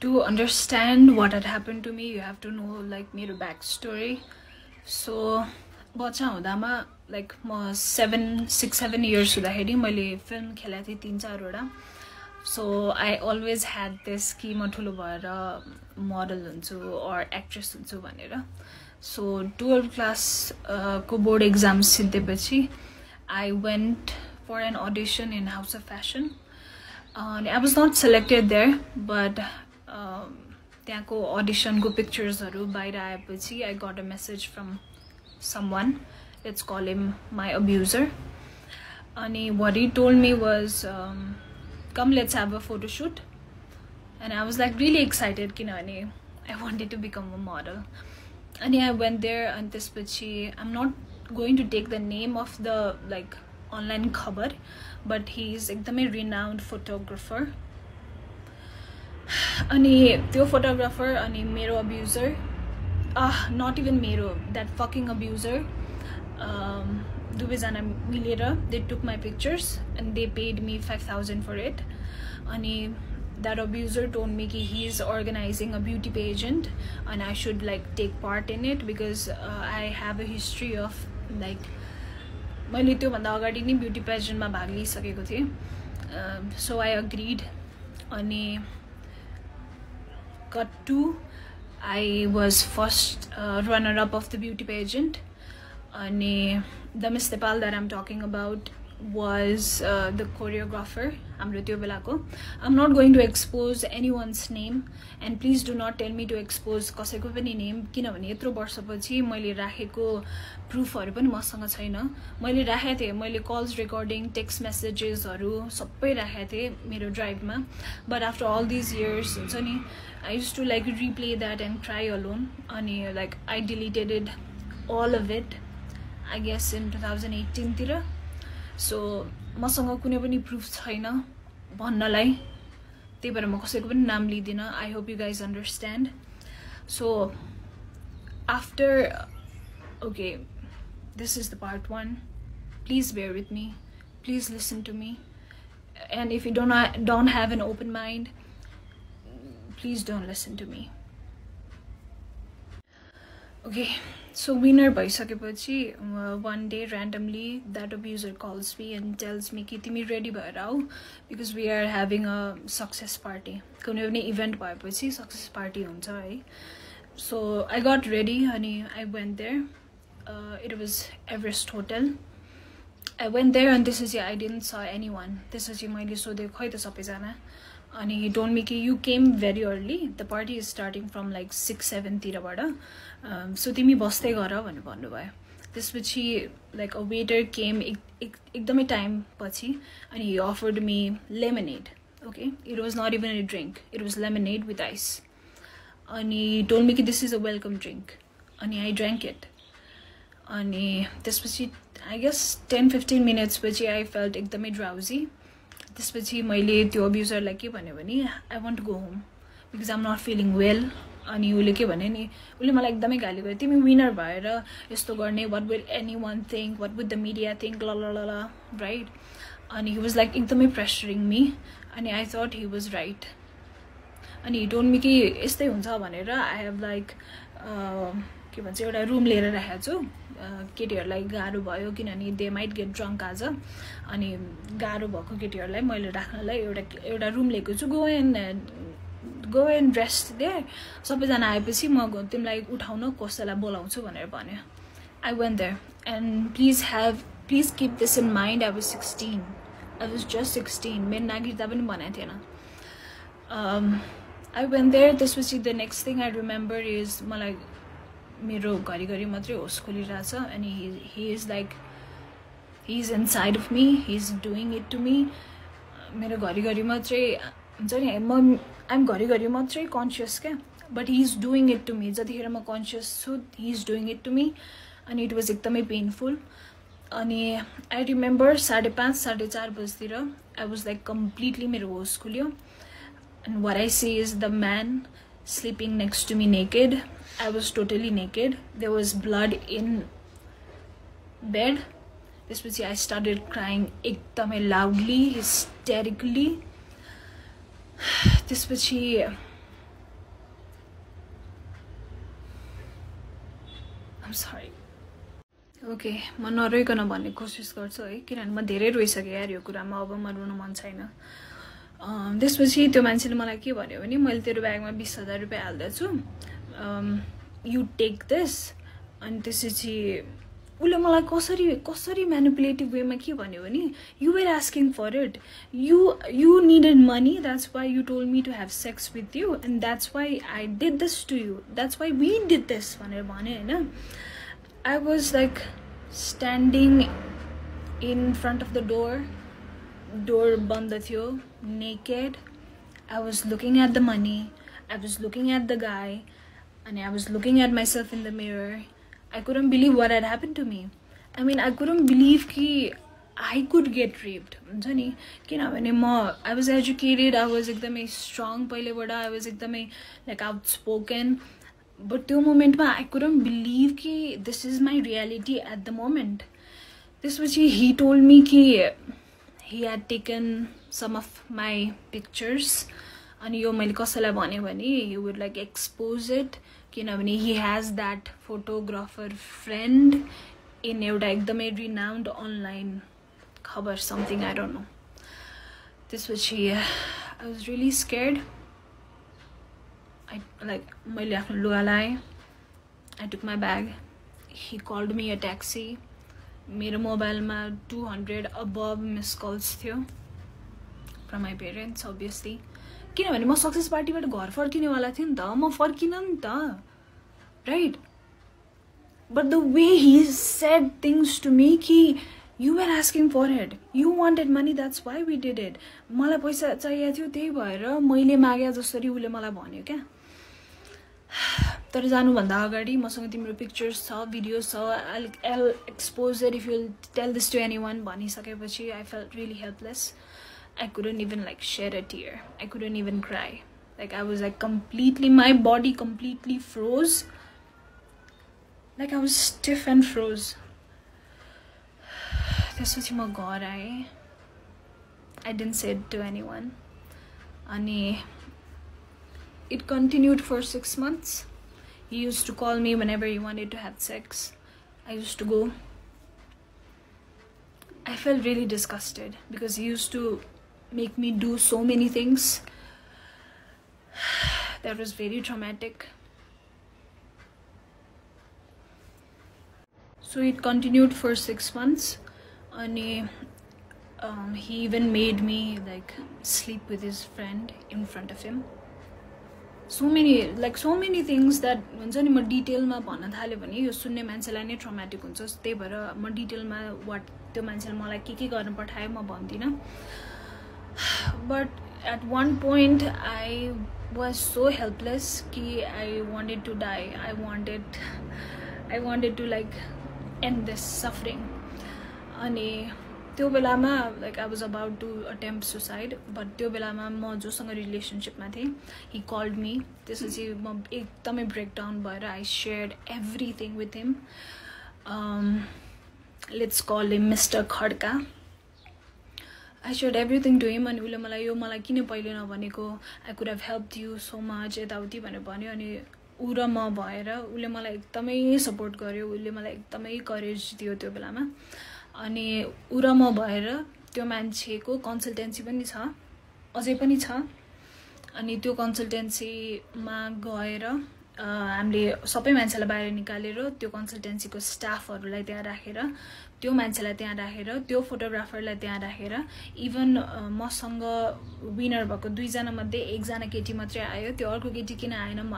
To understand what had happened to me, you have to know like मेरो backstory. So बच्चा हुँदामा like म 6-7 years हुँदाखेरि मैले film खेलेको थिएँ 3-4 वटा. So I always had this कि म ठुलो भएर model हुन्छु or actress हुन्छु भनेर. So 12th class को board exams सिद्धेपछि I went for an audition in House of Fashion. I was not selected there, but त्यहाँको audition को pictures हरु बाहिर आएपछि I got a message from someone. Let's call him my abuser. And what he told me was, come, let's have a photo shoot. And I was like really excited, kinani I wanted to become a model. And I went there, and त्यसपछि I'm not going to take the name of the like online khabar, but he's एकदमै renowned photographer. अनि त्यो photographer अनि मेरो abuser, not even मेरो, that fucking abuser, दुवैजना मिलेर they took my pictures and they paid me 5,000 for it. अनि that abuser told me कि he is organizing a beauty pageant and I should like take part in it because I have a history of like मैले त्यो भन्दा अगाडि नै beauty pageant मा भाग लिइसकेको थिएँ. So I agreed. अनि cut to I was first runner up of the beauty pageant. And the Miss Nepal that I'm talking about was the choreographer. I'm not going to expose anyone's name, and please do not tell me to expose कसैको पनि name किनभने यत्रो वर्षपछि मैले राखेको प्रुफहरु पनि मसँग छैन. मैले राखेको थिएँ, मैले calls recording, text messages हरु सबै राखेको थिएँ मेरो ड्राइभमा. But after all these years, हुन्छ नि, I used to like replay that and cry alone. अनि like I deleted it, all of it, I guess in 2018 तिर. So मसँग कुनै पनि प्रुफ छैन भन्नलाई, त्यही भएर म कसैको पनि नाम लिदिन. I hope you guys understand. So after, okay, this is the part 1. Please bear with me, please listen to me, and if you don't have an open mind, please don't listen to me. Okay, so winner bhaisकेपछि one day randomly that abuser calls me and tells me कि तिमी ready भएर आऊ because we are having a success party. कुनै पनि event भएपछि success party हुन्छ है. So I got ready and I went there. It was Everest Hotel. I went there and त्यसपछि I didn't saw anyone. त्यसपछि मैले सोधे खै त सबैजना. And he told me कि you came very early. The party is starting from like 6-7 तिरबाट. So तिमी बस्दै गर भनेर भन्नुभयो. त्यसपछि like a waiter came एकदमै time पछि and he offered me lemonade. Okay, it was not even a drink. It was lemonade with ice. And he told me कि this is a welcome drink. And I drank it. And त्यसपछि I guess 10-15 minutes पछि I felt एकदमै drowsy. त्यसपछि मैले त्यो अब्युजरलाई के भन्यो भने I want to go home because I'm not feeling well. अनि उले के भने नि, उले मलाई एकदमै गाली गर्यो, तिमी विनर भएर यस्तो गर्ने, what will anyone think, what would the media think, la la la la, right? And he was like एकदमै pressuring me, and I thought he was right. And he told me कि यस्तै हुन्छ भनेर I have like के भन्छ एउटा room लिएर राखेको छु. केटीहरुलाई गाह्रो भयो किनभने they might get drunk आज. अनि गाह्रो भएको केटीहरुलाई मैले राख्नलाई एउटा रुम लिएको छु. Go and rest there. सबैजना आएपछि म तिमीलाई उठाउन कसैलाई बोलाउँछु भनेर भन्यो. I went there, and please keep this in mind. I was 16. I was just 16. मेरो नागरिकता पनि बनाएको थिएन. I went there. त्यसपछि the next thing I remember is मलाई मेरो घरिघरि मात्रै होस खोलिरहेछ, and he is like, he's inside of me, he's doing it to me. मेरो घरिघरि मात्रै हुन्छ नि, I'm घरिघरि मात्रै conscious क्या, but he's doing it to me. जतिखेर म conscious छु, he's doing it to me, and it was एकदमै painful. अनि I remember 5:30-4:30 बजेतिर I was like completely मेरो होस खुल्यो, and what I see is the man sleeping next to me naked. I was totally naked. There was blood in bed. त्यसपछि I started crying एकदमै loudly, hysterically. त्यसपछि I'm sorry. Okay म नरोइकन भन्ने कोसिस गर्छु है किनभने म धेरै रोइसकेँ यार यो कुरामा अब म रुन मन छैन त्यसपछि त्यो मान्छेले मलाई के भन्यो भने मैले तेरो ब्यागमा 20,000 रुपियाँ हाल्दैछु यु टेक दिस अनि त्यसपछि उसले मलाई कसरी म्यानिपुलेटिभ वेमा के भन्यो भने you were asking for it you needed money that's why you told me to have sex with you and that's why I did this to you that's why we did this भनेर भन्यो होइन I was like standing in front of the door band थियो, naked. I was looking at the money, I was looking at the guy, and I was looking at myself in the mirror. I couldn't believe what had happened to me. I mean, I couldn't believe कि I could get raped. हुन्छ नि किनभने I was educated, I was एकदमै strong पहिलेबाट, I was एकदमै like outspoken. But त्यो मोमेन्टमा I couldn't believe कि this is my reality at the moment. त्यसपछि he told me कि he had taken some of my pictures अनि यो मैले कसैलाई भने भने he would like expose it किनभने he has that photographer friend in एउटा एकदमै renowned online खबर something I don't know. त्यसपछि I was really scared. मैले आफ्नो लुगा लाएँ. I took my bag. He called me a taxi. मेरो मोबाइलमा 200 above missed calls थियो from my parents obviously. किनभने म सक्सेस पार्टीबाट घर फर्किनेवाला थिएँ नि त म फर्किन नि त right. But the way he said things to me कि you were asking for it, you wanted money, that's why we did it. मलाई पैसा चाहिएको थियो त्यही भएर मैले मागे जसरी उले मलाई भन्यो क्या. तर जानुभन्दा अगाडि मसँग तिम्रो पिक्चर्स छ भिडियोज छ I'll expose it if you'll tell this to anyone भनिसकेपछि I felt really helpless. I couldn't even like shed a tear. I couldn't even cry. Like I was like completely, my body completely froze. Like I was stiff and froze. त्यसपछि म घर आएँ. I didn't say it to anyone. अनि it continued for 6 months. He used to call me whenever he wanted to have sex. I used to go. I felt really disgusted because he used to make me do so many things. That was very traumatic. So it continued for 6 months. And he even made me like sleep with his friend in front of him. So many things that हुन्छ नि म डिटेलमा भन्न थाल्यो भने यो सुन्ने मान्छेलाई नै ट्रमाटिक हुन्छ. त्यही भएर म डिटेलमा वाट त्यो मान्छेले मलाई के गर्न पठायो म भन्दिनँ. But at one point I was so helpless कि I wanted to die. I wanted to like end this suffering. अनि त्यो बेलामा like I was about to attempt suicide, but त्यो बेलामा म जोसँग रिलेसनशिपमा थिएँ he called me. त्यसपछि म एकदमै ब्रेकडाउन भएर I shared everything with him. Let's call him Mr. Khadka. I shared everything to him. अनि उसले मलाई किन पहिले नभनेको, I could have helped you so much यताउति भनेर भन्यो. अनि ऊ र म भएर उसले मलाई एकदमै सपोर्ट गर्यो. उसले मलाई एकदमै करेज दियो त्यो बेलामा. अनि ऊ र म भएर त्यो मान्छेको कन्सल्टेन्सी पनि छ अझै पनि छ. अनि त्यो कन्सल्टेन्सीमा गएर हामीले सबै मान्छेलाई बाहिर निकालेर त्यो कन्सल्टेन्सीको स्टाफहरूलाई त्यहाँ राखेर त्यो मान्छेलाई त्यहाँ राखेर त्यो फोटोग्राफरलाई त्यहाँ राखेर इभन मसँग विनर भएको 2 जना मध्ये 1 जना केटी मात्रै आयो. त्यो अर्को केटी किन आएन म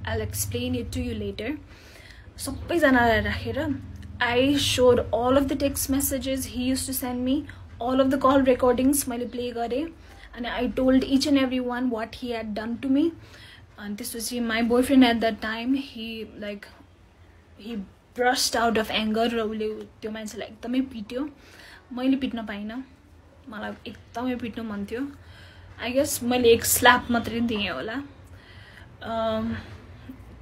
I'll explain it to you later. सबैजनालाई राखेर I showed all of the text messages he used to send me, all of the call recordings मैले play गरे. And I told each and every one what he had done to me. And this was my boyfriend at that time. He burst out of anger र उले त्यो मान्छेलाई एकदमै पिट्यो. मैले पिट्न पाइनँ. मलाई एकदमै पिट्न मन थियो. I guess मैले एक स्ल्याप मात्रै दिएँ होला.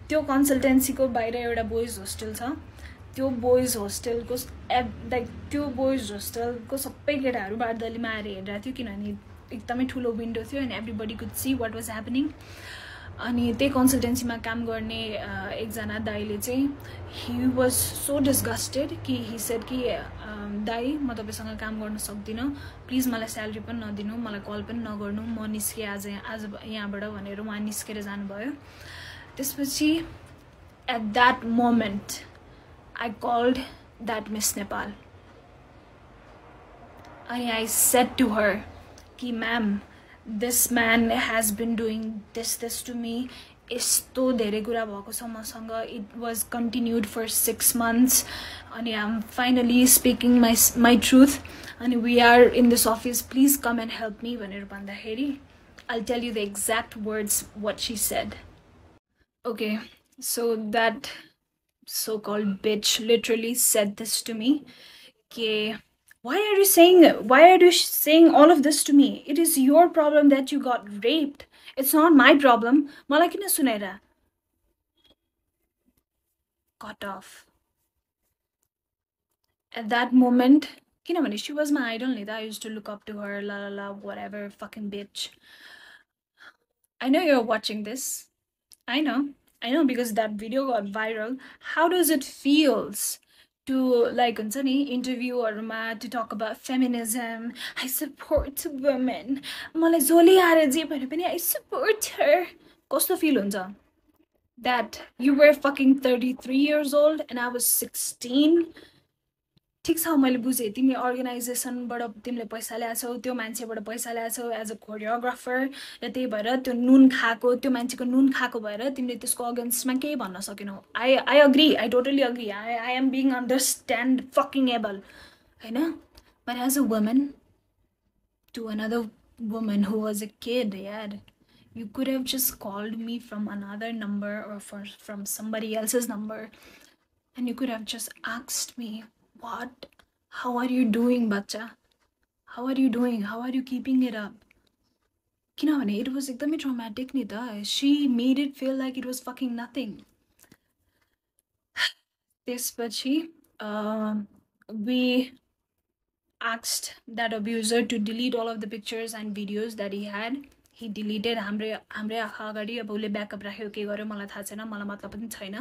त्यो कन्सल्टेन्सीको बाहिर एउटा बोइज होस्टेल छ. त्यो बोइज होस्टेलको सबै केटाहरू बारदलीमा आएर हेरिरहेको थियो किनभने एकदमै ठुलो विन्डो थियो and everybody could see what was happening. अनि त्यही कन्सल्टेन्सीमा काम गर्ने एकजना दाइले चाहिँ he was so disgusted कि he said कि दाइ म तपाईसँग काम गर्न सक्दिनँ प्लिज मलाई स्यालेरी पनि नदिनु मलाई कल पनि नगर्नु म निस्केँ आज यहाँबाट भनेर उहाँ निस्केर जानुभयो त्यसपछि at that moment I called that Miss Nepal and I said to her कि ma'am this man has been doing this to me यस्तो धेरै कुरा भएको छ मसँग it was continued for 6 months अनि I'm finally speaking my truth and we are in this office please come and help me भनेर भन्दाखेरि I'll tell you the exact words what she said. Okay, so that so-called bitch literally said this to me. Okay, why are you saying all of this to me? It is your problem that you got raped. It's not my problem. Malai kina sunaira? Cut off. At that moment, kinabhane she was my idol ni ta. I used to look up to her, la la la, whatever, fucking bitch. I know you're watching this. I know because that video got viral. How does it feels to like interview or to talk about feminism? I support women. Malai zoli aare je bhane pani I support her. Kasto feel huncha? That you were fucking 33 years old and I was 16. ठिक छ मैले बुझेँ तिमी अर्गनाइजेसनबाट तिमीले पैसा ल्याछौ त्यो मान्छेबाट पैसा ल्याछौ एज अ कोरियोग्राफर र त्यही भएर त्यो नुन खाएको त्यो मान्छेको नुन खाएको भएर तिमीले त्यसको अगेन्स्टमा केही भन्न सकेनौ I agree I totally agree I am being understand fucking able हैन but as a woman to another woman who was a kid यार you could have just called me from another number or from somebody else's number and you could have just asked me what how are you doing bacha how are you doing how are you keeping it up kinabhane it was ekdamai traumatic ni ta she made it feel like it was fucking nothing त्यसपछि we asked that abuser to delete all of the pictures and videos that he had he deleted हाम्रै आँखा अगाडि अब उसले backup राख्यो के गर्यो मलाई थाहा छैन मलाई मतलब पनि छैन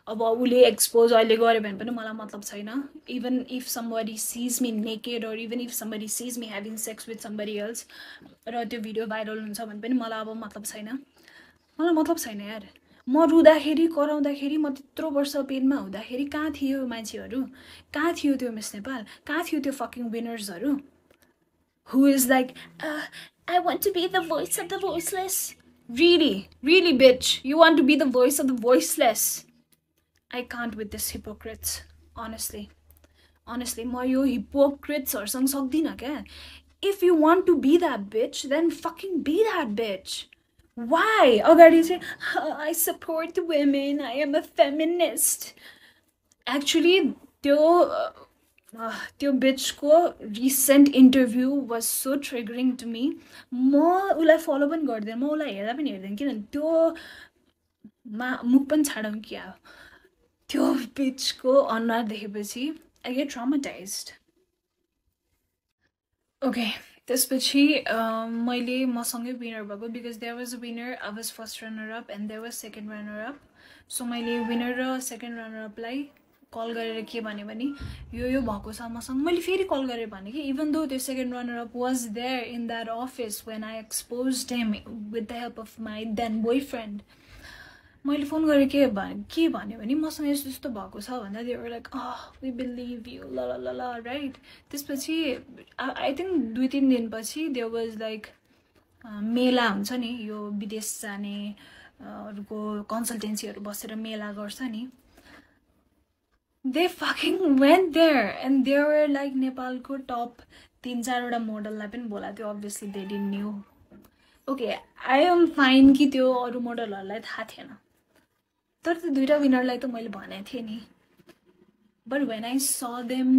अब उसले एक्सपोज अहिले गर्यो भने पनि मलाई मतलब छैन even if somebody sees me naked or even if somebody sees me having sex with somebody else र त्यो भिडियो भाइरल हुन्छ भने पनि मलाई अब मतलब छैन मलाई मतलब छैन यार म रुँदाखेरि कराउँदाखेरि म त्यत्रो वर्ष पेनमा हुँदाखेरि कहाँ थियो मान्छेहरू कहाँ थियो त्यो मिस नेपाल कहाँ थियो त्यो fucking विनर्सहरू who is like I want to be the voice of the voiceless. Really bitch, you want to be the voice of the voiceless. I can't with this hypocrites, honestly म यो hypocrites हरुसँग सक्दिन क्या if you want to be that bitch then fucking be that bitch. Why अगाडि चाहिँ I support women, I am a feminist. Actually त्यो बिचको recent interview was so triggering to me म उसलाई फलो पनि गर्दैन म उसलाई हेर्दा पनि हेर्दैन किनभने त्यो मुख पनि छाडौँ क्या त्यो बिचको अनुहार देखेपछि आई गेट ट्रमाटाइज्ड ओके त्यसपछि मैले मसँगै विनर भएको because there was a winner I was first runner up and there was second runner up so मैले विनर र सेकेन्ड रनर अपलाई कल गरेर के भने यो भएको छ मसँग मैले फेरि कल गरेर भने कि इभन दो त्यो second runner up was there in that office when I exposed him with the help of my then boyfriend मैले फोन गरेर के भन्यो भने मसँग यस्तो यस्तो भएको छ भन्दा they were like we believe you ल ल ल राइट त्यसपछि आई थिङ्क 2-3 दिनपछि देयर वाज लाइक मेला हुन्छ नि यो विदेश जाने अरूको कन्सल्टेन्सीहरू बसेर मेला गर्छ नि they fucking went there and they were like नेपालको टप 3-4 वटा मोडललाई पनि बोला थियो obviously they didn't knew okay I am fine कि त्यो अरू मोडलहरूलाई थाहा थिएन तर त्यो दुईटा विनरलाई त मैले भनेको थिएँ नि but when I saw them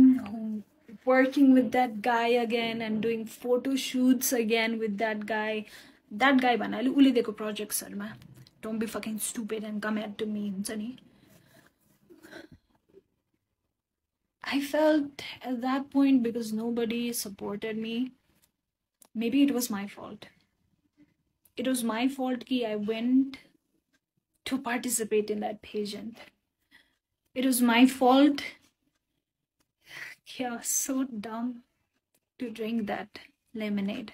working with that guy again and doing photo shoots again with that guy भन्नाले उले दिएको प्रोजेक्ट्सहरुमा don't be fucking stupid and come at to me हुन्छ नि I felt at that point because nobody supported me. Maybe it was my fault. It was my fault कि I went to participate in that pageant. It was my fault. Yeah, so dumb to drink that lemonade.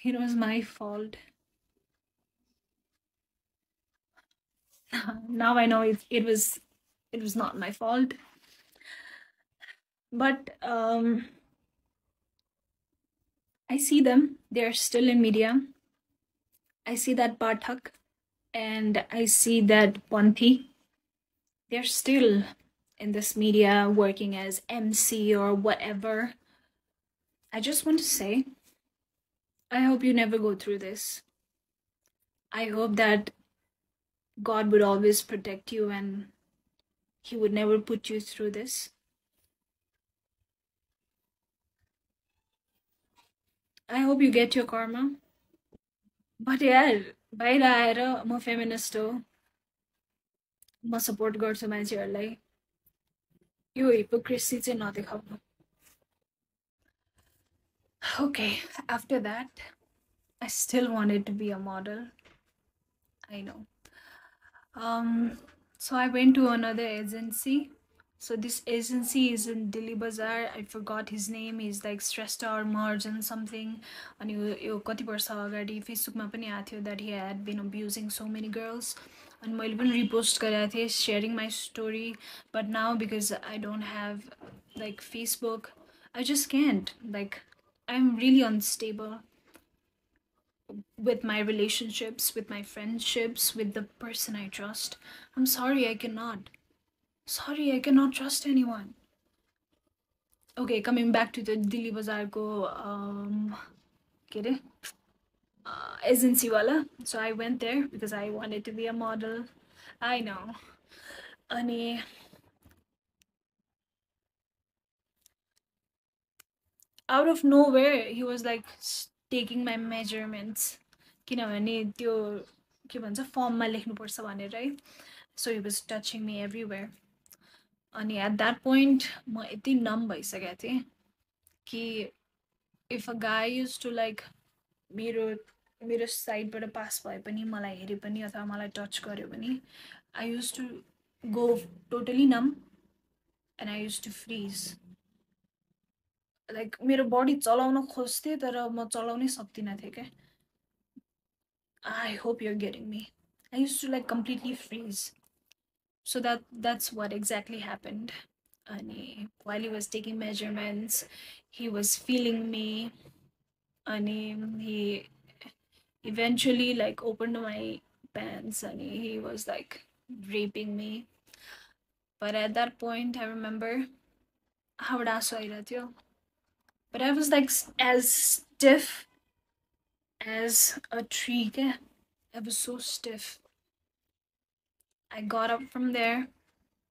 It was my fault. Now I know it was not my fault. But I see them. They're still in media. I see that Pathak and I see that Panthi. They're still in this media working as MC or whatever. I just want to say, I hope you never go through this. I hope that God would always protect you and He would never put you through this. I hope you get your karma. But यार बाहिर आएर म feminist हो म support गर्छु मान्छेहरूलाई यो hypocrisy चाहिँ नदेखाउनु. Okay, after that I still wanted to be a model. I know. So I went to another agency. So this agency is in Delhi Bazaar. I forgot his name. He's like Shrestha or Marjan something. And you kati barsa agadi Facebook ma pani aएको थियो that he had been abusing so many girls. And मैले पनि repost गरेको थिएँ sharing my story. But now because I don't have like Facebook, I just can't. Like I'm really unstable with my relationships, with my friendships, with the person I trust. I'm sorry, I cannot. Sorry, I cannot trust anyone. Okay, coming back to the Delhi Bazaar ko agency wala. So I went there because I wanted to be a model. I know. Ani out of nowhere he was like taking my measurements. किनभने त्यो के भन्छ फर्ममा लेख्नुपर्छ भनेर है. So he was touching me everywhere. अनि at that point म यति numb भइसकेको थिएँ कि if a guy used to like मेरो साइडबाट पास भए पनि मलाई हेरे पनि अथवा मलाई टच गर्यो भने I used to go totally numb and I used to freeze. Like मेरो body चलाउन खोज्थे तर म चलाउनै सक्दिनँ थिएँ के. I hope you're getting me. I used to like completely freeze. So that's what exactly happened. And while he was taking measurements, he was feeling me. And he eventually like opened my pants and he was like raping me. But at that point, I remember how but I was like as stiff as a tree. Okay? I was so stiff. I got up from there.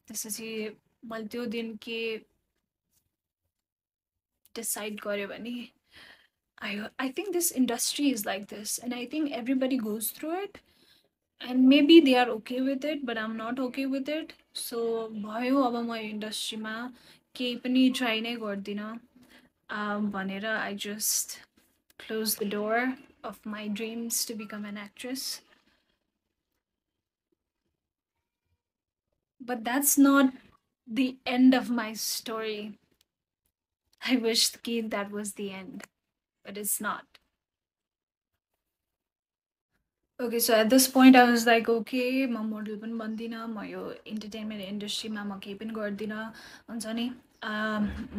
This is he multi din ke decide garyo bhane I think this industry is like this and I think everybody goes through it and maybe they are okay with it but I'm not okay with it. So bhayo aba ma industry ma kehi pani try nai gardina bhanera I just closed the door of my dreams to become an actress. But that's not the end of my story. I wish that was the end, but it's not. Okay, so at this point I was like, okay, म model पनि बन्दिनँ म यो entertainment इन्डस्ट्रीमा म केही पनि गर्दिनँ हुन्छ नि.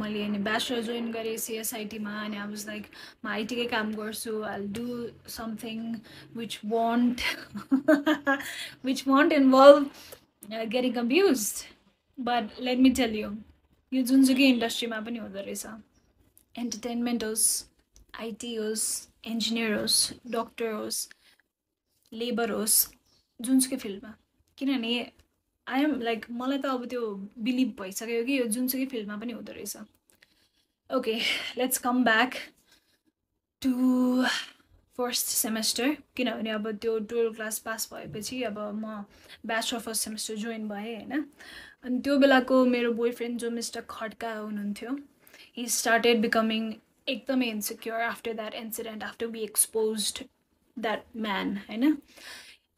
मैले अनि ब्याचलर जोइन गरेँ सिएसआइटीमा अनि आई वाज लाइक म आइटीकै काम गर्छु. I'll do something which won't which won't involve getting abused. But let me tell you, यो जुनसुकै इन्डस्ट्रीमा पनि हुँदो रहेछ. एन्टरटेनमेन्ट होस्, आइटी होस्, इन्जिनियर होस्, डक्टर होस्, लेबर होस्, जुनसुकै फिल्डमा. किनभने आई एम लाइक मलाई त अब त्यो बिलिभ भइसक्यो कि यो जुनसुकै फिल्डमा पनि हुँदो रहेछ. Okay, let's come back to first semester. किनभने अब त्यो 12 क्लास पास भएपछि अब म ब्याचलर फर्स्ट सेमेस्टर जोइन भएँ होइन. अनि त्यो बेलाको मेरो बोयफ्रेन्ड जो मिस्टर खड्का हुनुहुन्थ्यो, he started becoming एकदमै insecure after that incident, after we exposed that man, होइन?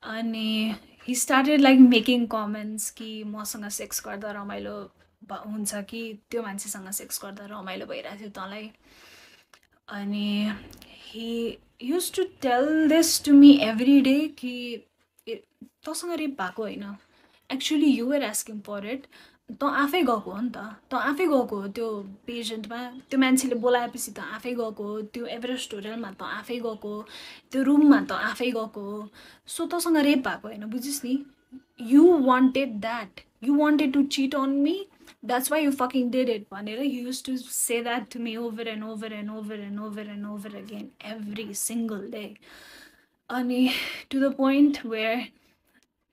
अनि he started like making comments कि मसँग सेक्स गर्दा रमाइलो हुन्छ कि त्यो मान्छेसँग सेक्स गर्दा रमाइलो भइरहेको थियो तँलाई. अनि he used to tell this to me every day कि तँसँग रेप भएको होइन, actually you were asking for it. तँ आफै गएको हो नि त, तँ आफै गएको हो त्यो पेसेन्टमा, त्यो मान्छेले बोलाएपछि तँ आफै गएको हो, त्यो एभरेस्ट होटलमा तँ आफै गएको हो, त्यो रुममा तँ आफै गएको हो. सो तँसँग रेप भएको होइन, बुझिस् नि. You wanted that, you wanted to cheat on me, that's why you fucking did it, भनेर he used to say that to me over and over and over and over and over again every single day. अनि to the point where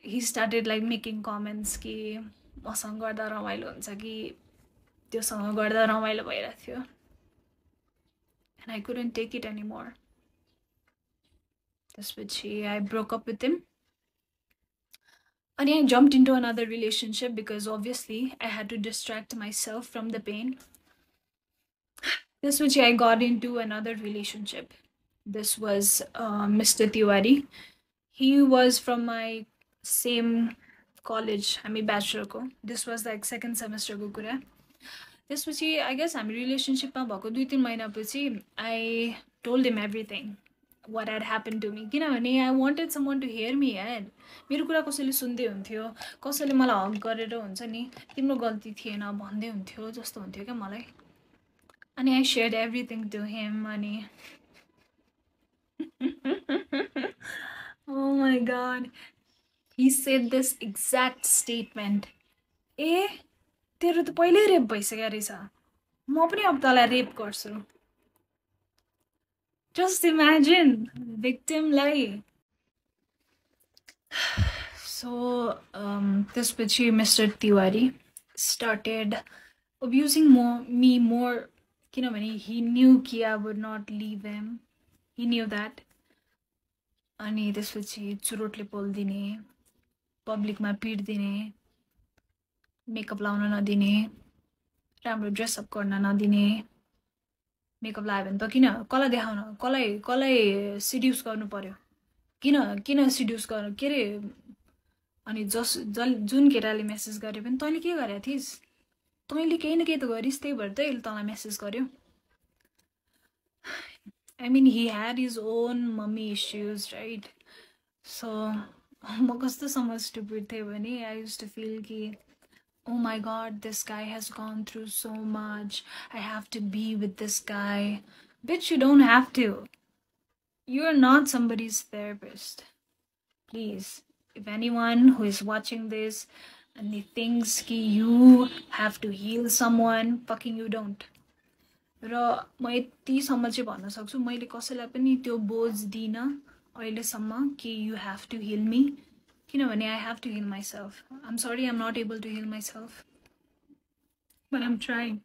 he started like making comments कि मसँग गर्दा रमाइलो हुन्छ कि त्योसँग गर्दा रमाइलो भइरहेको थियो. And I couldn't take it anymore. त्यसपछि I broke up with him. And I jumped into another relationship because obviously I had to distract myself from the pain. This which I got into another relationship. This was Mr. Tiwari. He was from my same college. I mean bachelor ko. This was like second semester ko kura. त्यसपछि I guess हामी रिलेसनसिपमा भएको 2-3 महिनापछि I told him everything what had happened to me. किनभने I wanted someone to hear me यार. मेरो कुरा कसैले सुन्दै हुन्थ्यो, कसैले मलाई हग गरेर हुन्छ नि तिम्रो गल्ती थिएन भन्दै हुन्थ्यो जस्तो हुन्थ्यो क्या मलाई. अनि I shared everything to him. अनि oh my god, he said this exact statement. ए तेरो त पहिल्यै रेप भइसक्यो रहेछ, म पनि अब तँलाई रेप गर्छु. Just imagine, victimलाई. So त्यसपछि Mr. Tiwari started abusing me more, किनभने he knew कि I would not leave him. He knew that. अनि त्यसपछि चुरोटले पोल्दिने, पब्लिकमा पिट्दिने, मेकअप लाउन नदिने, राम्रो ड्रेसअप गर्न नदिने. मेकअप लगायो भने त किन कसलाई देखाउन, कसलाई सिड्युस गर्नु पर्यो, किन सिड्युस गर्नु के अरे. अनि जुन केटाले मेसेज गरे पनि तैँले के गरेको थिइस्, तैँले केही न केही त गरिस्, त्यही भएर त यसले तँलाई मेसेज गर्यो. I mean he had his own mummy issues, right? So म कस्तोसम्म stupid थिएँ भने I used to feel कि oh my god, this guy has gone through so much, I have to be with this guy. Bitch, you don't have to. You are not somebody's therapist. Please, if anyone who is watching this and he thinks कि you have to heal someone, fucking you don't. र म यतिसम्म चाहिँ भन्न सक्छु, मैले कसैलाई पनि त्यो बोझ दिइनँ अहिलेसम्म कि you have to heal me, किनभने I have to heal myself. I'm sorry, I'm not able to heal myself, but I'm trying.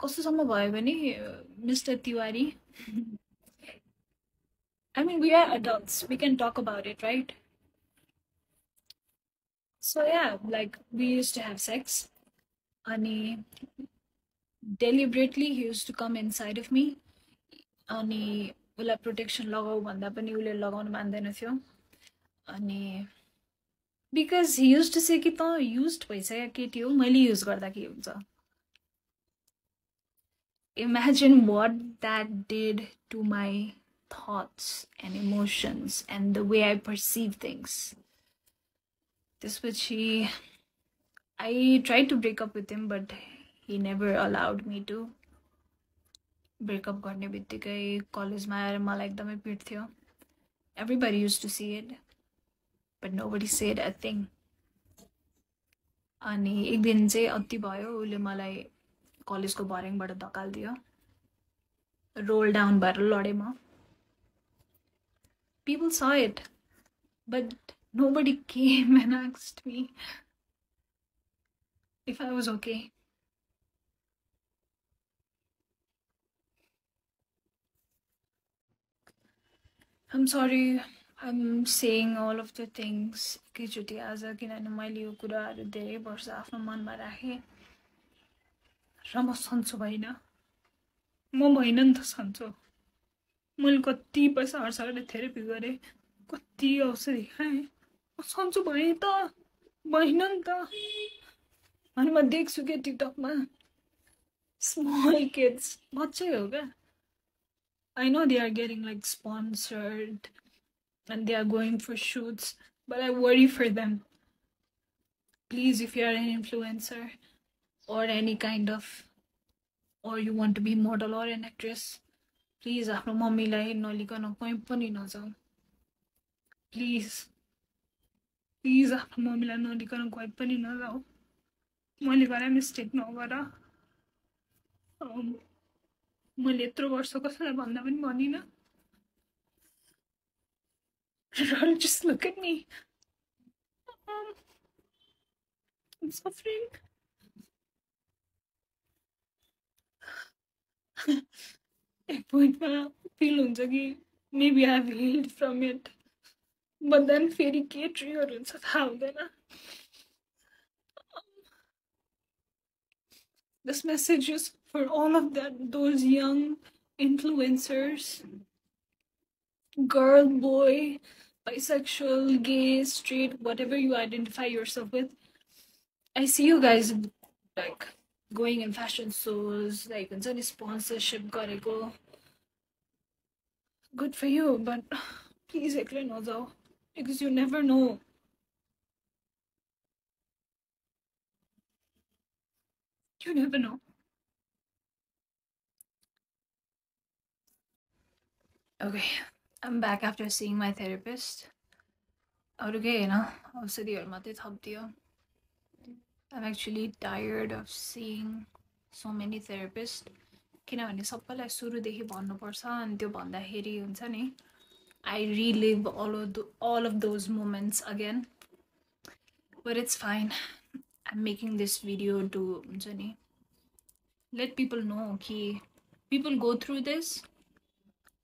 कस्तोसम्म भयो भने Mr. Tiwari, I mean we are adults, we can talk about it, right? So yeah, like we used to have sex. Ani deliberately he used to come inside of me. Ani ula protection लगाऊ भन्दा पनि उले लगाउन मान्दैन थियो. अनि because he used to say कि त used भइसक्यो केटी हो, मैले युज गर्दा के हुन्छ. Imagine what that did to my thoughts and emotions and the way I perceive things. त्यसपछि I tried to break up with him, but he never allowed me to. Break up गर्ने बित्तिकै कलेजमा आएर मलाई एकदमै पिट्थ्यो. Everybody used to see it, but nobody said a thing. अनि एक दिन चाहिँ अति भयो, उले मलाई कलेजको भर्याङबाट धकाल्दियो. रोल डाउन भएर लडे म. People saw it, but nobody came and asked me if I was okay. I'm sorry I'm saying all of the things एकैचोटि आज किनभने मैले यो कुराहरू धेरै वर्ष आफ्नो मनमा राखेँ र म सन्चो भइनँ म भइन नि त सन्चो मैले कति पैसा खर्च गरेर थेरेपी गरेँ कति औषधि खाएँ म सन्चो भएँ त भइन नि त अनि म देख्छु क्या टिकटकमा स्मल किड्स बच्चै हो क्या I know they are getting like sponsored and they are going for shoots, but I worry for them. Please, if you are an influencer or any kind of, or you want to be model or an actress, please आफ्नो मम्मीलाई नलिकन कहीँ पनि नजाऊ. Please, please आफ्नो मम्मीलाई नलिकन कहीँ पनि नजाऊ. मैले गरे मिस्टेक नगर. मैले यत्रो वर्ष कसैलाई भन्दा पनि भनिनँ. Just look at me. I'm suffering. Ek pointमा feel हुन्छ कि maybe I have healed from it. But then फेरि के ट्रिगर हुन्छ थाहा हुँदैन. This message is for all of those young influencers, girl, boy, bisexual, gay, straight, whatever you identify yourself with. I see you guys like going in fashion shows, like हुन्छ नि sponsorship गरेको. Good for you, but please एक्लै नजाऊ because you never know. You never know. Okay, I'm back after seeing my therapist. अरू केही होइन औषधिहरू मात्रै थपिदियो. I'm actually tired of seeing so many therapists. किनभने सबैलाई सुरुदेखि भन्नुपर्छ अनि त्यो भन्दाखेरि हुन्छ नि I relive all of those moments again. But it's fine. I'm making this video to हुन्छ नि let people know कि people go through this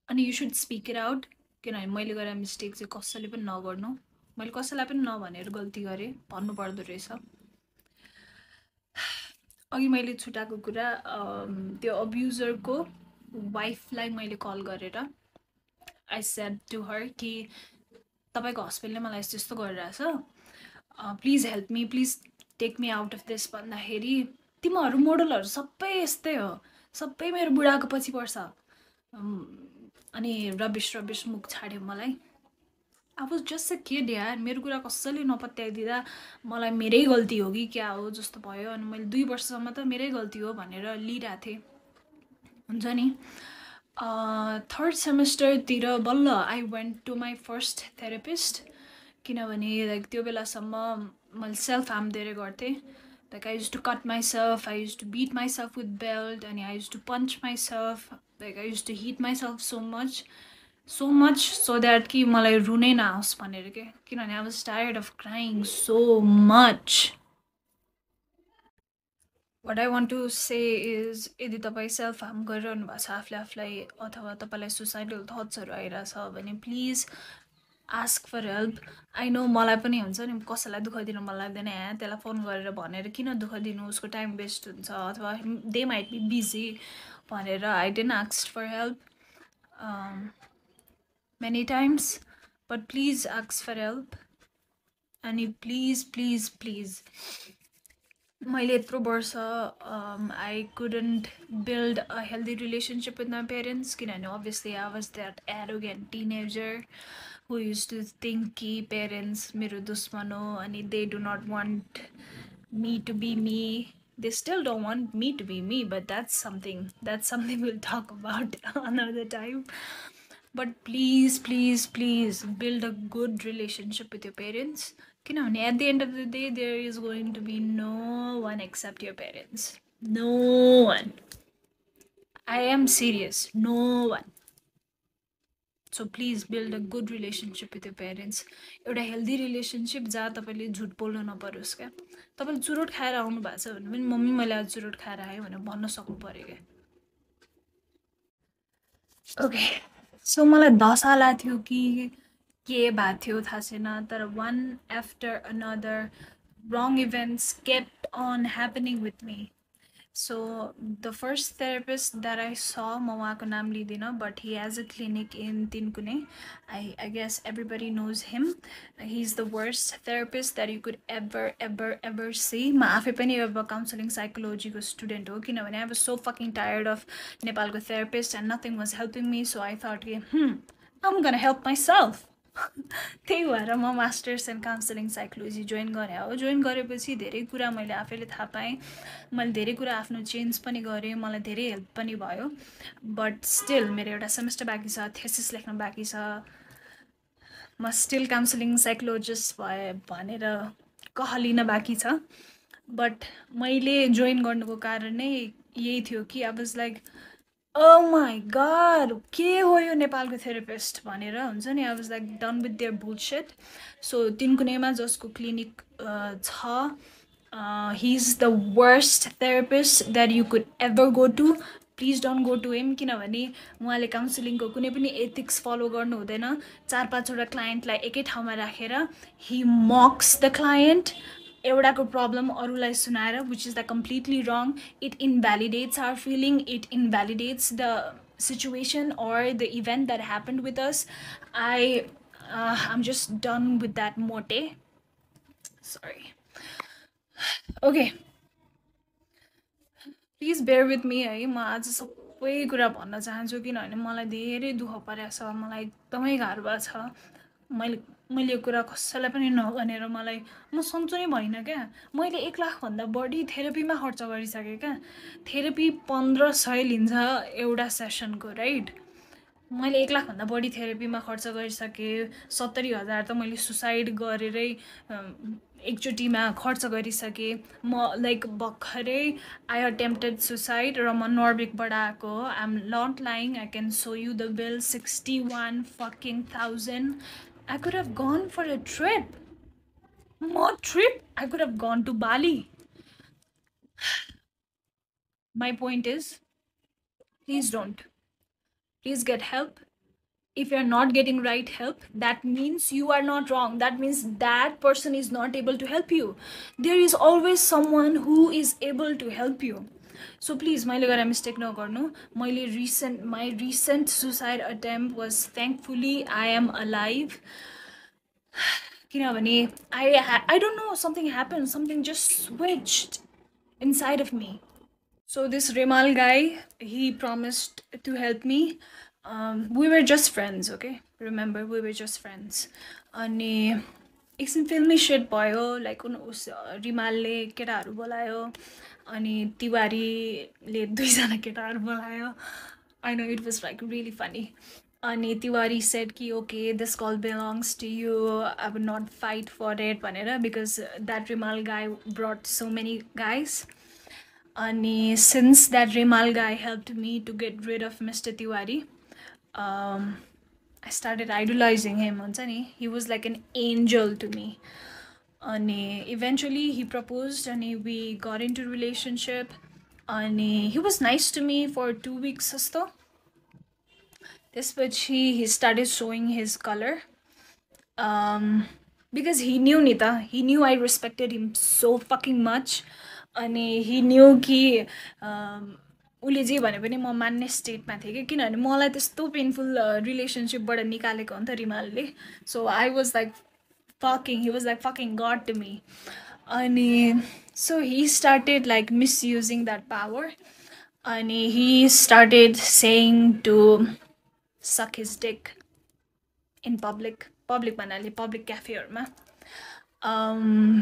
and you should speak it out. किनभने मैले गरेर मिस्टेक चाहिँ कसैले पनि नगर्नु. मैले कसैलाई पनि नभनेर गल्ती गरेँ भन्नु पर्दो रहेछ. अघि मैले छुटाएको कुरा त्यो अब्युजरको वाइफलाई मैले कल गरेर I said to her कि तपाईको हस्बेन्डले मलाई यस्तो गरिरहेछ. Please help me, please take me out of this भन्दाखेरि तिमीहरू मोडलहरू सबै यस्तै हो, सबै मेरो बुढाको पछि पर्छ अनि रबिश मुख छाड्यो मलाई. I was just a kid यार. मेरो कुरा कसैले नपत्याइदिँदा मलाई मेरै गल्ती हो कि क्या हो जस्तो भयो. अनि मैले 2 वर्षसम्म त मेरै गल्ती हो भनेर लिइरहेको थिएँ. हुन्छ नि थर्ड सेमेस्टरतिर बल्ल I went to my first therapist. किनभने लाइक त्यो बेलासम्म मैले सेल्फ हार्म धेरै गर्थेँ. Like I used to cut myself, I used to beat myself with belt, and I used to punch myself. Like I used to hit myself so much so that कि मलाई रुनै नआओस् भनेर के. किनभने I was tired of crying so much. What I want to say is यदि तपाईँ self harm गरिरहनु भएको छ आफूलाई अथवा तपाईँलाई सुसाइडल थट्सहरू आइरहेछ भने please ask for help. I know मलाई पनि हुन्छ नि कसैलाई दुःख दिनु मन लाग्दैन. त्यसलाई फोन गरेर भनेर किन दुःख दिनु, उसको टाइम वेस्ट हुन्छ अथवा दे माइट बी बिजी भनेर I didn't ask for help many times, but please ask for help. अनि please मैले यत्रो वर्ष I couldn't build a healthy relationship with my parents किनभने obviously I was that arrogant teenager who used to think कि parents मेरो दुश्मन हो अनि they do not want me to be me. They still don't want me to be me, but that's something we'll talk about another time. But please build a good relationship with your parents. किनभने at the end of the day there is going to be no one except your parents. No one. I am serious. No one. So please build a good relationship with your parents. एउटा healthy relationship जहाँ तपाईले झुट बोल्नु नपरोस् क्या. तपाईले चुरोट खाएर आउनु भएको छ भने पनि मम्मी मैले आज चुरोट खाएर आएँ भनेर भन्न सक्नु पर्यो क्या. Okay. So मलाई दशा लाग्थ्यो कि के भएको थियो थाहा छैन, तर one after another wrong events kept on happening with me. So the first therapist that I saw, म उहाँको नाम लिँदिनँ, but he has a clinic in Tinkune. I guess everybody knows him. He's the worst therapist that you could ever see. म आफै पनि अब counseling psychology को student हो, किनभने I was so fucking tired of Nepalको therapist and nothing was helping me, so I thought I'm gonna help myself. त्यही भएर म masters in counselling psychology join गरेँ हो. जोइन गरेपछि धेरै कुरा मैले आफैले थाहा पाएँ. मैले धेरै कुरा आफ्नो चेन्ज पनि गरेँ, मलाई धेरै हेल्प पनि भयो. बट स्टिल मेरो एउटा सेमेस्टर बाँकी छ, थेसिस लेख्न बाँकी छ. म स्टिल काउन्सिलिङ साइकोलोजिस्ट भए भनेर कहलिन बाँकी छ. बट मैले जोइन गर्नुको कारण नै यही थियो कि I was like, oh my god, के हो यो नेपालको थेरापिस्ट भनेर हुन्छ नि. I was like done with their bullshit. So तिनकुनेमा जसको क्लिनिक छ, he is the worst therapist that you could ever go to. Please don't go to him, किनभने उहाँले काउन्सिलिङको कुनै पनि एथिक्स फलो गर्नु हुँदैन. 4-5 वटा क्लाइन्टलाई एकै ठाउँमा राखेर he mocks the client. एउटाको प्रब्लम अरूलाई सुनाएर, which is the completely wrong. It invalidates our feeling, it invalidates the situation or the event that happened with us. I'm just done with that mote. Sorry. Okay, please bear with me है. म आज सबै कुरा भन्न चाहन्छु, किनभने मलाई धेरै दुःख परेको छ, मलाई एकदमै गाह्रो भएको छ. मैले यो कुरा कसैलाई पनि नभनेर मलाई म सन्चो नै भइनँ क्या. मैले 1 लाखभन्दा बढी थेरापीमा खर्च गरिसकेँ क्या. थेरापी 1500 लिन्छ एउटा सेसनको, राइट. मैले 1 लाखभन्दा बढी थेरापीमा खर्च गरिसकेँ. 70,000 त मैले सुसाइड गरेरै एकचोटिमा खर्च गरिसकेँ. म लाइक भर्खरै आई अटेम्प्टेड सुसाइड र म नर्बिकबाट आएको हो. I am not lying. I can show you the bill. 61,000. I could have gone for a trip. More trip? I could have gone to Bali. My point is, please don't. Please get help. If you're not getting right help, that means you are not wrong. That means that person is not able to help you. There is always someone who is able to help you. So please, मैले गरेर mistake नगर्नु. My recent suicide attempt was, thankfully I am alive. किनभने I don't know, something happened, something just switched inside of me. So this Remal guy, he promised to help me. We were just friends, okay? Remember, we were just friends. अनि एकछिन फिल्मी set भयो. Like उस रिमालले केटाहरू बोलायो, अनि तिवारीले 2जना केटाहरू बोलायो. I know, it was like really funny. अनि तिवारी said कि okay, this call belongs to you, I would not fight for it भनेर, because that Rimal guy brought so many guys. And since that Rimal guy helped me to get rid of Mr. Tiwari, I started idolizing him. He was like an angel to me. And eventually he proposed and we got into relationship. And he was nice to me for 2 weeks jasto. त्यसपछि he started showing his color. Because he knew Nita, he knew I respected him so fucking much. And he knew कि उसले जे भने पनि म मान्ने स्टेटमा थिएँ कि, किनभने मलाई त्यस्तो पेनफुल रिलेसनसिपबाट निकालेको हो नि त रिमालले. So I was like fucking, he was like fucking God to me. And so he started like misusing that power. And he started saying to suck his dick in public banale, public cafe orma.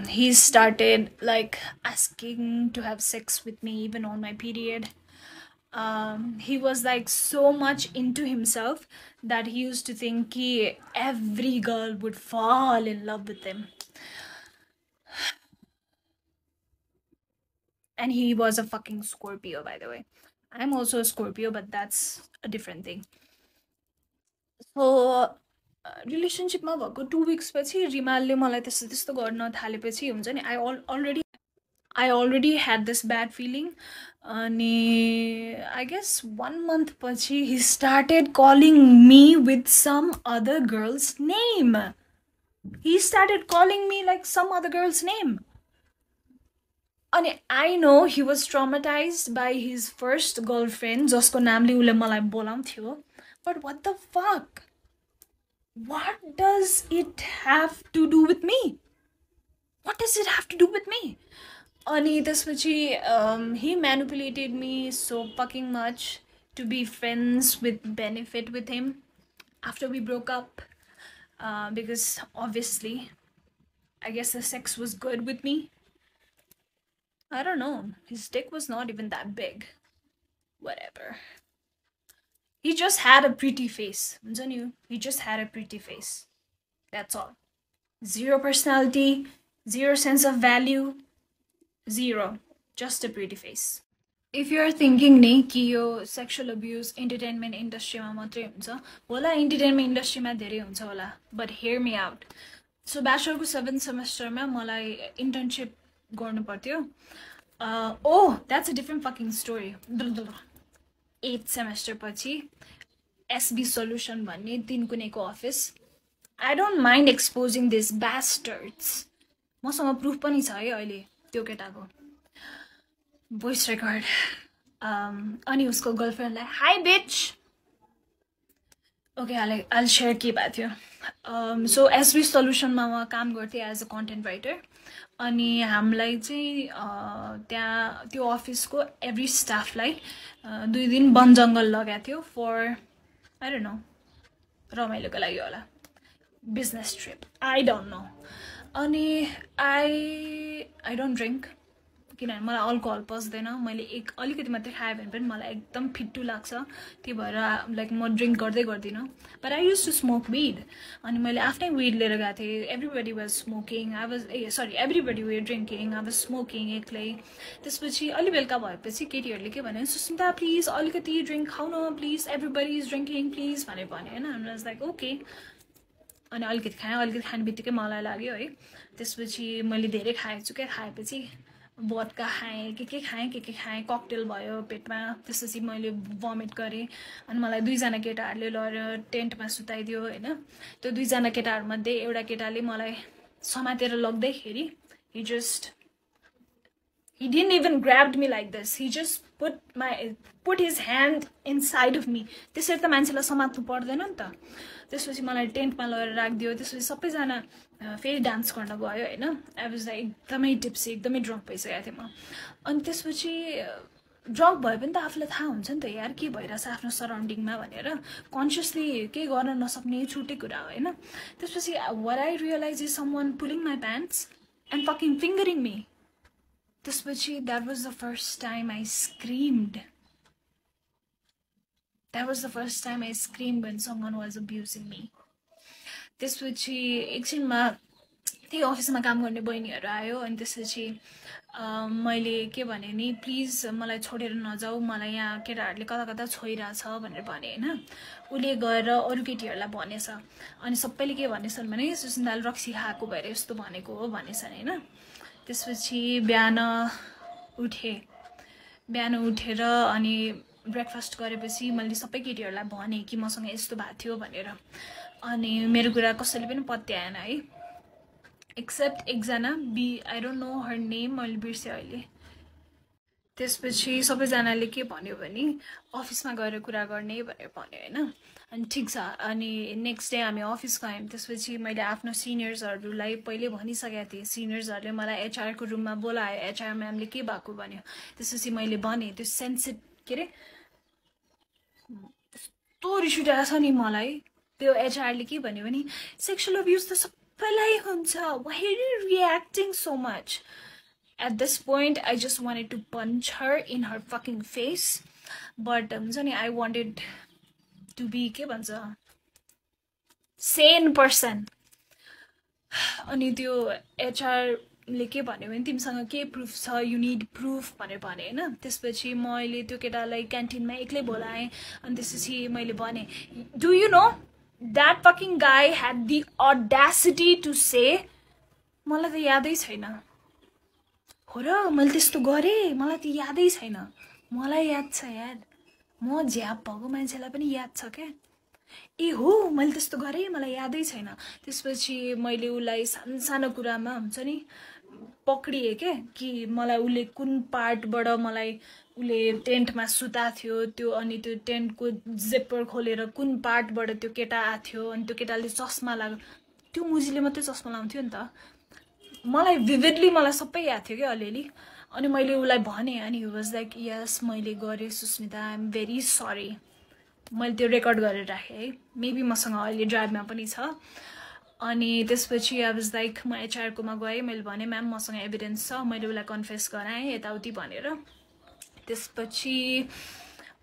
He started like asking to have sex with me even on my period. He was like so much into himself that he used to think every girl would fall in love with him. And he was a fucking Scorpio, by the way. I'm also a Scorpio, but that's a different thing. So रिलेसनसिपमा भएको 2 weeks पछि रिमालले मलाई त्यस्तो गर्न थालेपछि हुन्छ नि, I already had this bad feeling. अनि I guess 1 month pachi he started calling me with some other girl's name. He started calling me like some other girl's name. And I know he was traumatized by his first girlfriend, जसको नामले उले मलाई बोलाउँथ्यो. But what the fuck? What does it have to do with me? What does it have to do with me? अनि त्यसपछि he manipulated me so fucking much to be friends with benefit with him after we broke up, because obviously I guess the sex was good with me. I don't know. His dick was not even that big. Whatever. He just had a pretty face. He just had a pretty face. That's all. Zero personality, zero sense of value, zero. Just a pretty face. If you're thinking ni ki yo sexual abuse entertainment industry ma matrai huncha, hola entertainment industry ma धेरै हुन्छ होला, but hear me out. So bachelor ko 7th semester ma malai internship गर्नु पर्थ्यो. Oh, that's a different fucking story. 8th semester पछि SB Solution भन्ने 3 कुनैको office. I don't mind exposing these bastards. मसँग proof पनि छ है अहिले त्यो केटाको. Voice record. अनि उसको गर्लफ्रेन्डलाई hi bitch. Okay, I'll share के भएको थियो. So SB Solution मा म काम गर्थेँ as a content writer. अनि हामीलाई चाहिँ त्यहाँ त्यो अफिसको एभ्री स्टाफलाई 2 दिन वन जङ्गल लगाएको थियो फर आई डोन्ट नो रमाइलोको लागि होला, business trip, I don't know. अनि आई डोन्ट ड्रिङ्क किनभने मलाई अल्कोहल पस्दैन. मैले अलिकति मात्रै खाएँ भने पनि मलाई एकदम फिट्टु लाग्छ, त्यही भएर लाइक म ड्रिङ्क गर्दिनँ. But I use to smoke weed. अनि मैले आफ्नै विड लिएर गएको थिएँ. Everybody was smoking, everybody were drinking, I was smoking एक्लै. त्यसपछि अलि बेलुका भएपछि केटीहरूले के भने, सुस्मिता प्लिज अलिकति ड्रिङ्क खाऊ न please, everybody is drinking please भने होइन. Was like okay. अनि अलिकति खाने बित्तिकै मलाई लाग्यो है. त्यसपछि मैले धेरै खाएको छु क्या. खाएपछि बटका खाएँ, के खाएँ, ककटेल भयो पेटमा. त्यसपछि मैले भमिट गरेँ. अनि मलाई 2 जना केटाहरूले लगेर टेन्टमा सुताइदियो होइन. त्यो 2 जना केटाहरूमध्ये एउटा केटाले मलाई समातेर लग्दैखेरि he didn't even grabbed me like this. He just put his hand inside of me. त्यसरी त मान्छेलाई समात्नु पर्दैन नि त. त्यसपछि मलाई टेन्टमा लगेर राखिदियो. त्यसपछि सबैजना फेरि डान्स गर्न गयो होइन. आई वाज लाइक एकदमै टिप्सी, एकदमै ड्रङ्क भइसकेको थिएँ म. अनि त्यसपछि ड्रङ्क भयो पनि त आफूलाई थाहा हुन्छ नि त यार के भइरहेछ आफ्नो सराउन्डिङमा भनेर. कन्सियसली केही गर्न नसक्ने छुट्टै कुरा हो होइन. त्यसपछि what I realized is someone pulling my pants and fucking fingering me. त्यसपछि that was the first time I screamed. That was the first time I screamed when someone was abusing me. त्यसपछि एकछिनमा त्यही अफिसमा काम गर्ने बहिनीहरू आयो. अनि त्यसपछि मैले के भने नि, प्लिज मलाई छोडेर नजाऊ, मलाई यहाँ केटाहरूले कता छोइरहेछ भनेर भने होइन. उसले गएर अरू केटीहरूलाई भनेछ. अनि सबैले के भनेछन् भने सुस्मिताले रक्सी खाएको भएर यस्तो भनेको हो भनेछन् होइन. त्यसपछि बिहान उठेर अनि ब्रेकफास्ट गरेपछि मैले सबै केटीहरूलाई भने कि मसँग यस्तो भएको थियो भनेर. अनि मेरो कुरा कसैले पनि पत्याएन है, एक्सेप्ट एकजना I don't know her name, मैले बिर्सेँ अहिले. त्यसपछि सबैजनाले के भन्यो भने अफिसमा गएर कुरा गर्ने भनेर भन्यो होइन. अनि ठिक छ. अनि नेक्स्ट डे हामी अफिस गयौँ. त्यसपछि मैले आफ्नो सिनियर्सहरूलाई पहिले भनिसकेको थिएँ. सिनियर्सहरूले मलाई एचआरको रुममा बोलायो. एचआर म्यामले के भएको भन्यो. त्यसपछि मैले भने त्यो के अरे यस्तो रिस उठेको छ नि मलाई. त्यो एचआरले के भन्यो भने सेक्सुअल अब्युज त सबैलाई हुन्छ, why are you reacting so much? At this point I just wanted to punch her in her fucking face, but हुन्छ नि I wanted to be के भन्छ sane person. अनि त्यो एचआरले के भन्यो भने तिमीसँग के प्रुफ छ, यु निड प्रुफ भनेर भने होइन. त्यसपछि मैले त्यो केटालाई क्यान्टिनमा एक्लै बोलाएँ. अनि त्यसपछि मैले भने do you know that fucking guy had the audacity to say मलाई त यादै छैन. हो र मैले त्यस्तो गरेँ, मलाई त यादै छैन. मलाई याद छ यार. म झ्याप भएको मान्छेलाई पनि याद छ क्या ए हो मैले त्यस्तो गरेँ मलाई यादै छैन त्यसपछि मैले उसलाई सानो कुरामा हुन्छ नि पक्रिएँ क्या कि मलाई उसले कुन पार्टबाट मलाई उसले टेन्टमा सुता थियो त्यो अनि त्यो टेन्टको जिप्पर खोलेर कुन पार्टबाट त्यो केटा आथ्यो अनि त्यो केटाले चस्मा लाग्यो त्यो मुजीले मात्रै चस्मा लाउँथ्यो नि त मलाई भिभिडली मलाई सबै याद थियो क्या अलिअलि अनि मैले उसलाई भनेँ अनि हि वाज लाइक यस मैले गरेँ Sushmita I am very sorry मैले त्यो रेकर्ड गरेर राखेँ है मेबी मसँग अहिले ड्राइभमा पनि छ अनि त्यसपछि आई वाज लाइक म एचआरकोमा गएँ मैले भनेँ म्याम मसँग एभिडेन्स छ मैले उसलाई कन्फेस गराएँ यताउति भनेर त्यसपछि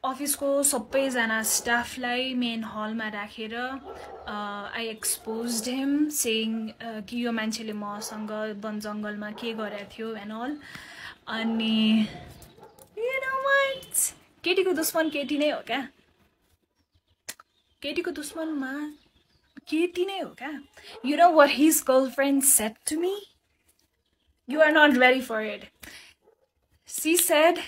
अफिसको सबैजना स्टाफलाई मेन हलमा राखेर आई एक्सपोज्ड हिम सेइङ कि यो मान्छेले मसँग वन जङ्गलमा के गरेको थियो एन्ड अल अनि यु नो व्हाट केटीको दुश्मन केटी नै हो क्या केटीको दुश्मनमा केटी नै हो क्या you know what his girlfriend said to me you are not ready for it she said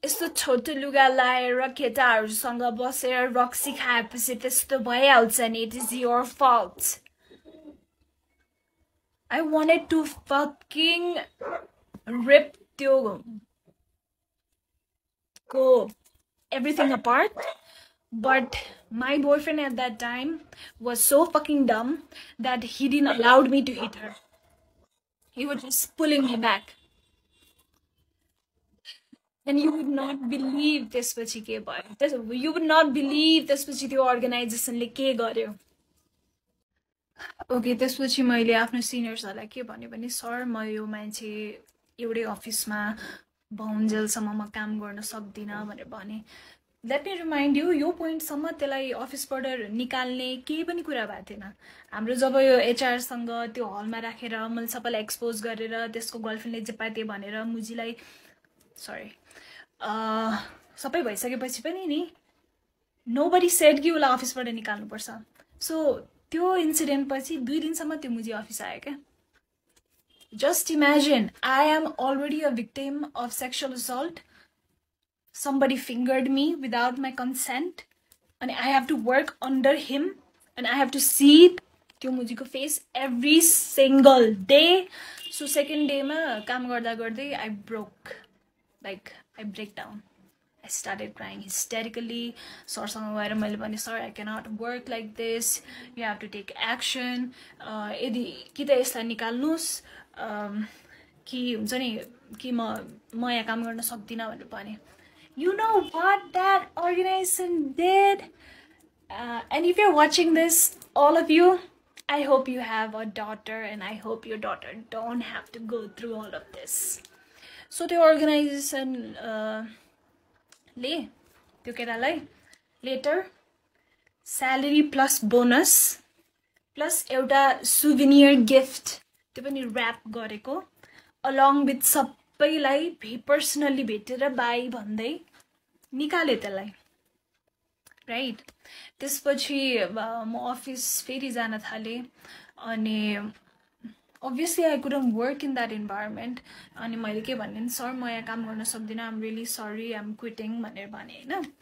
यस्तो छोटो लुगा लाएर केटाहरूसँग बसेर रक्सी खाएपछि त्यस्तो भइहाल्छ नि it is your fault I wanted to fucking rip त्यो को everything apart but my boyfriend at that time was so fucking dumb that he didn't allow me to hit her he was just pulling me back and you would not believe त्यसपछि के भयो you would not believe त्यसपछि त्यो अर्गनाइजेसनले के गर्यो okay त्यसपछि मैले आफ्नो सिनियर्सहरूलाई के भन्यो भने सर म यो मान्छे एउटै अफिसमा बहुन्जेलसम्म म काम गर्न सक्दिनँ भनेर भने लेट मी रिमाइन्ड यु यो पोइन्टसम्म त्यसलाई अफिसबाट निकाल्ने केही पनि कुरा भएको थिएन हाम्रो जब यो एचआरसँग त्यो हलमा राखेर मैले सबैलाई एक्सपोज गरेर त्यसको गर्लफ्रेन्डले जे पाए त्यही भनेर मुजीलाई सरी सबै भइसकेपछि पनि नि नोबडी सेड कि उसलाई अफिसबाट निकाल्नुपर्छ सो त्यो इन्सिडेन्ट पछि 2 दिनसम्म त्यो मुजी अफिस आयो क्या Just imagine, I am already a victim of sexual assault. Somebody fingered me without my consent. And I have to work under him. And I have to see त्यो मुजीको face every single day. So second day ma काम गर्दा गर्दै I broke. Like, I break down. I started crying hysterically. सरसँग गएर मैले भने sir I cannot work like this. You have to take action. यदि कि त यसलाई निकाल्नुस् कि हुन्छ नि कि म यहाँ काम गर्न सक्दिनँ भनेर भने You know what that organization did? And if you're watching this, all of you, I hope you have a daughter and I hope your daughter don't have to go through all of this. So the organization ले त्यो केटालाई later salary plus bonus plus एउटा souvenir gift त्यो पनि rap गरेको along with सबैलाई personally भेटेर by भन्दै निकाले त्यसलाई राइट त्यसपछि म अफिस फेरि जान थालेँ अनि obviously I couldn't work in that environment अनि मैले के भने सर म यहाँ काम गर्न सक्दिनँ I'm really sorry I'm quitting भनेर भने हैन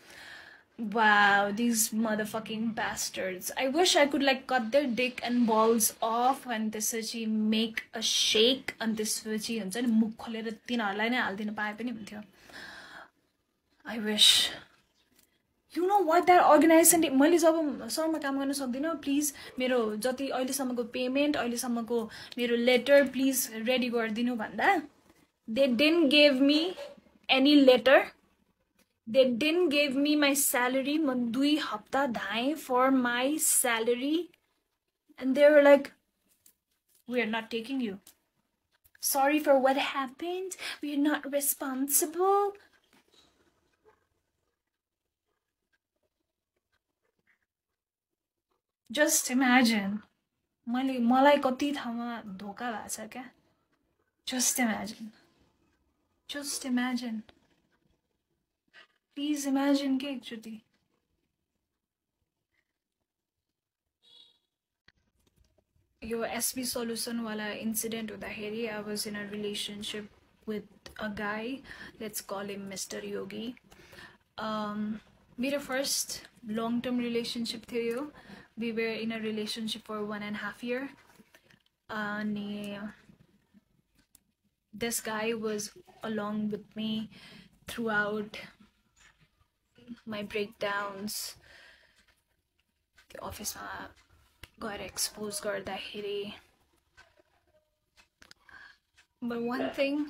Wow, these motherfucking bastards. I wish I could like cut their dick and balls off and त्यसपछि make a shake and त्यसपछि हुन्छ नि मुख खोलेर तिनीहरुलाई नै हाल्दिन पाए पनि हुन्थ्यो I wish You know what that organization मैले जब सर म काम गर्न सक्दिनँ प्लिज मेरो जति अहिलेसम्मको पेमेन्ट अहिलेसम्मको मेरो लेटर प्लिज रेडी गरिदिनु भन्दा they didn't give me any letter They didn't give me my salary. म 2 हप्ता धाएँ for my salary. And they were like, we are not taking you. Sorry for what happened. We are not responsible. Just imagine. मलाई कति ठाउँमा धोका भएको छ क्या Just imagine. Just imagine. Please imagine के एकचोटि यो SB solution वाला incident हुँदाखेरि I was in a relationship with a guy let's call him Mr. Yogi मेरो first long-term relationship थियो. We were in a relationship for 1.5 years. And this guy was along with me throughout my breakdowns. The office got exposed गर्दाखेरि. But one thing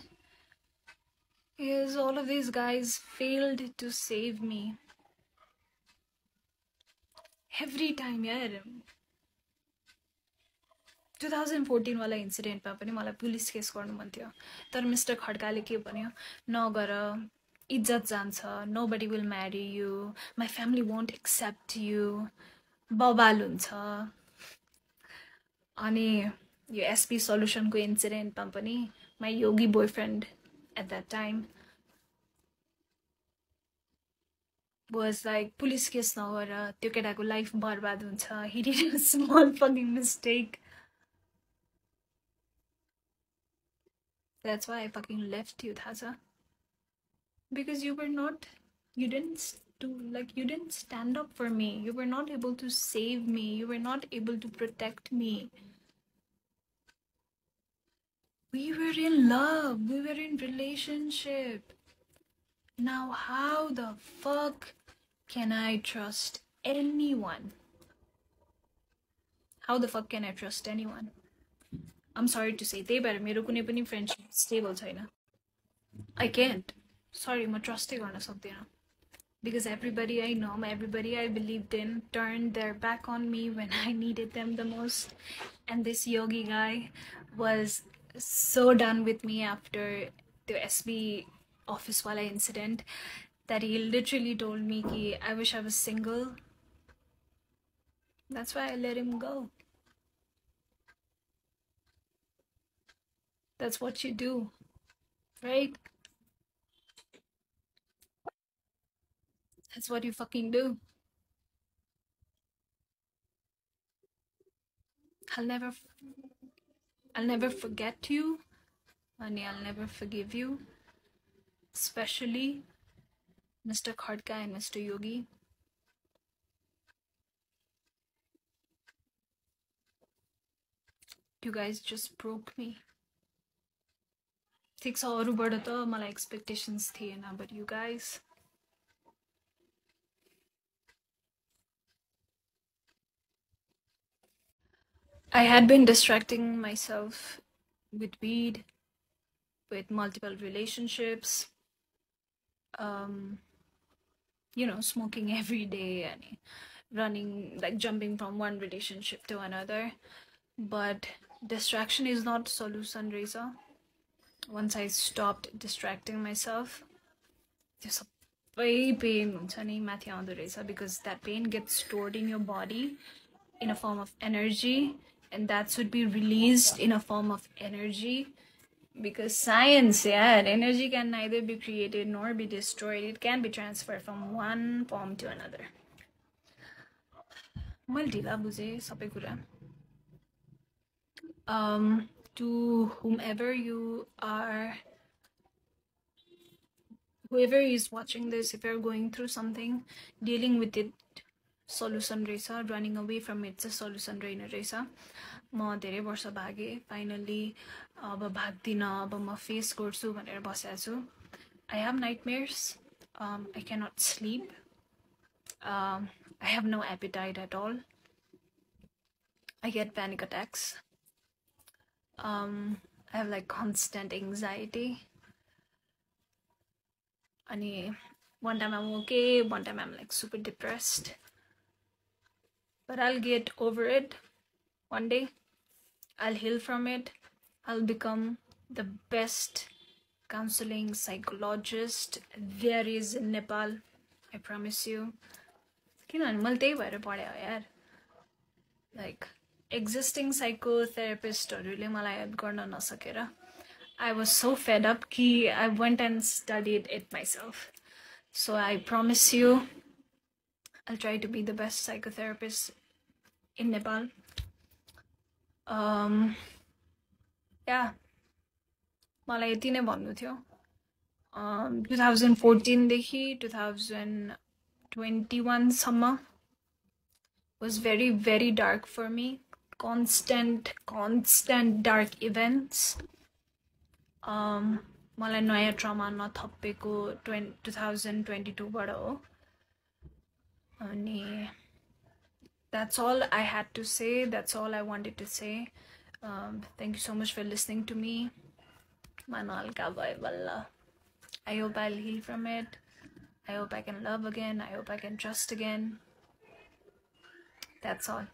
is all of these guys failed to save me. Every time, yaar. 2014 वाला इन्सिडेन्टमा पनि मलाई police case गर्नु मन थियो, तर mister खड्काले के भन्यो, नगर, इज्जत जान्छ, nobody will marry you, my family won't accept you, बबाल हुन्छ. अनि यो एसपी सल्युसनको इन्सिडेन्टमा पनि my yogi boyfriend at that time was like, police case नगर, त्यो केटाको लाइफ बर्बाद हुन्छ, he did a small fucking mistake. That's why I fucking left you, Thasa. Because you didn't stand up for me. You were not able to save me. You were not able to protect me. We were in love. We were in relationship. Now how the fuck can I trust anyone? How the fuck can I trust anyone? I'm sorry to say, त्यही भएर मेरो कुनै पनि friendship stable छैन. I can't. Sorry, म ट्रस्टै गर्न सक्दिन. Because everybody I know, everybody I believed in turned their back on me when I needed them the most. And this yogi guy was so done with me after the SB office wala incident that he literally told me ki I wish I was single. That's why I let him go. That's what you do, right? That's what you fucking do. I'll never forget you, and I'll never forgive you. Especially Mr. Khadka and Mr. Yogi. You guys just broke me. ठिक छ, अरूबाट त मलाई expectations थिएन, but you guys, I had been distracting myself with weed, with multiple relationships, smoking every day and running, like jumping from one relationship to another. But distraction is not solution, Reza. Once I stopped distracting myself, there's a pain mathi aउँदो रहेछ, because that pain gets stored in your body in a form of energy, and that should be released in a form of energy. Because science, energy can neither be created nor be destroyed. It can be transferred from one form to another. मैले ढिला बुझेँ सबै कुरा. To whoever is watching this, if you're going through something, dealing with it solution रहेछ, running away from it चाहिँ solution रहेन रहेछ. म धेरै वर्ष भागेँ, फाइनली अब भाग्दिन, अब म फेस गर्छु भनेर बसेको छु. I have nightmares. I cannot sleep. I have no appetite at all. I get panic attacks. I have like constant anxiety. And one time I'm okay, one time I'm like super depressed. But I'll get over it one day. I'll heal from it. I'll become the best counseling psychologist there is in Nepal. I promise you. किनभने मैले त्यही भएर पढेँ हो यार. Like existing psychotherapistहरूले मलाई help गर्न नसकेर I was so fed up कि I went and studied it myself. So I promise you, I'll try to be the best psychotherapist in Nepal. Yeah, मलाई यति नै भन्नु थियो. 2014 देखि 2021 summer was very, very dark for me. Constant dark events. मलाई नयाँ trauma नथपेको 2022 बाट हो. अनि that's all I had to say. That's all I wanted to say. Thank you so much for listening to me. Manalka bhai balla. I hope I'll heal from it. I hope I can love again. I hope I can trust again. That's all.